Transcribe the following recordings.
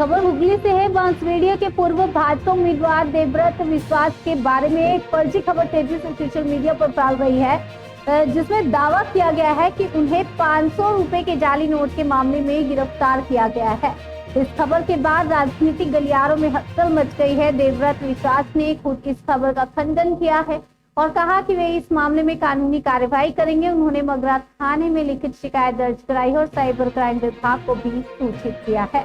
खबर हुगली से है। बांसवेड़िया के पूर्व भाजपा उम्मीदवार देवव्रत विश्वास के बारे में एक फर्जी खबर तेजी से सोशल मीडिया पर फैल रही है, जिसमें दावा किया गया है कि उन्हें 500 रुपए के जाली नोट के मामले में गिरफ्तार किया गया है। इस खबर के बाद राजनीतिक गलियारों में हलचल मच गई है। देवव्रत विश्वास ने खुद इस खबर का खंडन किया है और कहा कि वे इस मामले में कानूनी कार्रवाई करेंगे। उन्होंने मगरा थाने में लिखित शिकायत दर्ज कराई और साइबर क्राइम विभाग को भी सूचित किया है।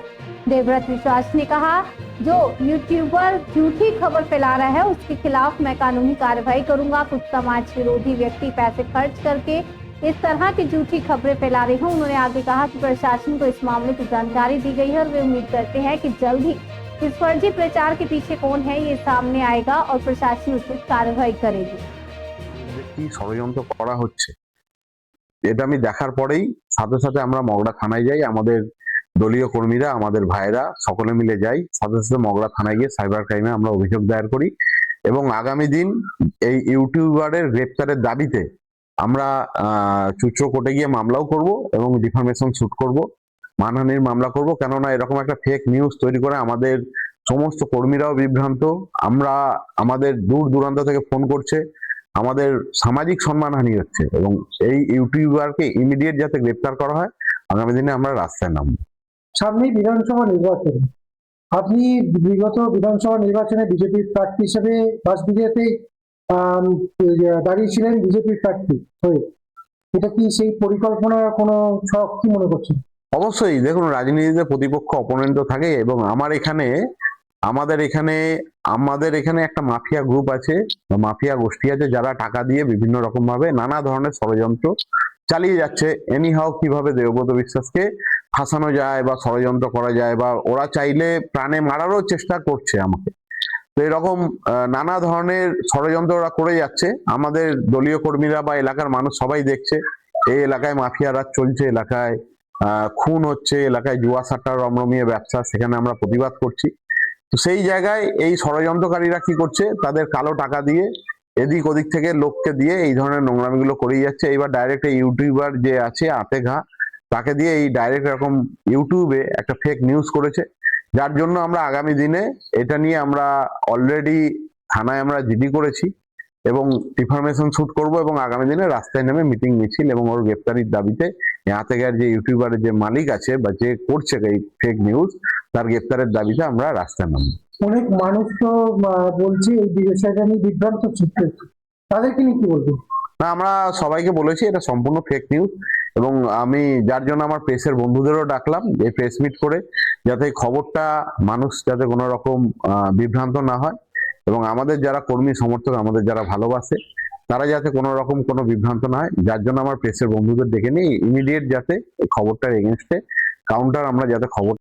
देवव्रत विश्वास ने कहा, जो यूट्यूबर झूठी खबर फैला रहा है उसके खिलाफ मैं कानूनी कार्रवाई करूंगा। कुछ समाज विरोधी व्यक्ति पैसे खर्च करके इस तरह की झूठी खबरें फैला रहे हैं। उन्होंने आगे कहा कि प्रशासन को इस मामले की जानकारी दी गई है और वे उम्मीद करते हैं कि जल्द ही इस फर्जी प्रचार के पीछे कौन है ये सामने आएगा और प्रशासन उचित कार्रवाई करेगी। কি ষড়যন্ত্র করা হচ্ছে এটা আমি দেখার পরেই সাথে সাথে আমরা মগরা থানায় যাই। আমাদের দলীয় কর্মীরা, আমাদের ভাইরা সকলে মিলে যাই, সাথে সাথে মগরা থানায় গিয়ে সাইবার ক্রাইমে আমরা অভিযোগ দায়ের করি এবং আগামী দিন এই ইউটিউবারের গ্রেপ্তারের দাবিতে আমরা চুচড়ো কোর্টে গিয়ে মামলাও করব এবং ডিফামেশন স্যুট করব, মানহানির মামলা করব। কেননা এরকম একটা ফেক নিউজ তৈরি করে আমাদের সমস্ত কর্মীরাও বিভ্রান্ত। আমরা আমাদের দূর দূরান্ত থেকে ফোন করছে, আমাদের সামাজিক সম্মানহানি হচ্ছে এবং এই ইউটিউবারকে ইমিডিয়েট যাতে গ্রেপ্তার করা হয়, আগামী দিনে আমরা রাস্তায় নামবো। সামনেই বিধানসভা নির্বাচন, আপনি বিগত বিধানসভা নির্বাচনে বিজেপির প্রার্থী হিসেবে বাঁশবেড়িয়াতে দাঁড়িয়েছিলেন বিজেপির প্রার্থী হয়ে। এটা কি সেই পরিকল্পনার কোনো ছক কি মনে করছেন? অবশ্যই, দেখুন রাজনীতিতে প্রতিপক্ষ অপোনেন্ট থাকে এবং আমাদের এখানে একটা মাফিয়া গ্রুপ আছে বা মাফিয়া গোষ্ঠী আছে যারা টাকা দিয়ে বিভিন্ন রকম ভাবে নানা ধরনের ষড়যন্ত্র চালিয়ে যাচ্ছে। এনিহাও কিভাবে দেবব্রত বিশ্বাসকে ফাঁসানো যায় বা ষড়যন্ত্র করা যায় বা ওরা চাইলে প্রাণে মারারও চেষ্টা করছে আমাকে। তো এরকম নানা ধরনের ষড়যন্ত্র ওরা করে যাচ্ছে। আমাদের দলীয় কর্মীরা বা এলাকার মানুষ সবাই দেখছে এই এলাকায় মাফিয়া রাজ চলছে, এলাকায় খুন হচ্ছে, এলাকায় জুয়া সাট্টার রমরমিয়ে ব্যবসা, সেখানে আমরা প্রতিবাদ করছি। তো সেই জায়গায় এই ষড়যন্ত্রকারীরা কি করছে, তাদের কালো টাকা দিয়ে এদিক ওদিক থেকে লোককে দিয়ে এই ধরনের নোংরামিগুলো করেই যাচ্ছে। এইবার ডাইরেক্ট এই ইউটিউবার যে আছে আতে ঘা, তাকে দিয়ে এই ডাইরেক্ট এরকম ইউটিউবে একটা ফেক নিউজ করেছে, যার জন্য আমরা আগামী দিনে এটা নিয়ে আমরা অলরেডি থানায় আমরা জিডি করেছি এবং ডিফামেশন শুট করব এবং আগামী দিনে রাস্তায় নেমে মিটিং মিছিল এবং ওর গ্রেপ্তারির দাবিতে হাতে গার যে ইউটিউবারের যে মালিক আছে বা যে করছে এই ফেক নিউজ, তার গ্রেপ্তারের দাবিতে আমরা রাস্তায় নামবো। অনেক মানুষ তো বলছে এই বিষয়টা নিয়ে বিভ্রান্ত সৃষ্টি হচ্ছে, তাদেরকে নিয়ে কি বলবো? না, আমরা সবাইকে বলেছি এটা সম্পূর্ণ ফেক নিউজ এবং আমি যার জন্য আমার প্রেসের বন্ধুদেরও ডাকলাম এই প্রেস মিট করে, যাতে খবরটা মানুষ যাতে কোনো রকম বিভ্রান্ত না হয় এবং আমাদের যারা কর্মী সমর্থক, আমাদের যারা ভালোবাসে, তারা যাতে কোনো রকম কোনো বিভ্রান্ত না হয়। যার জন্য আমার প্রেসের বন্ধুদের ডেকে নিয়ে ইমিডিয়েট যাতে এই খবরটার এগেনস্টে কাউন্টার আমরা যাতে খবর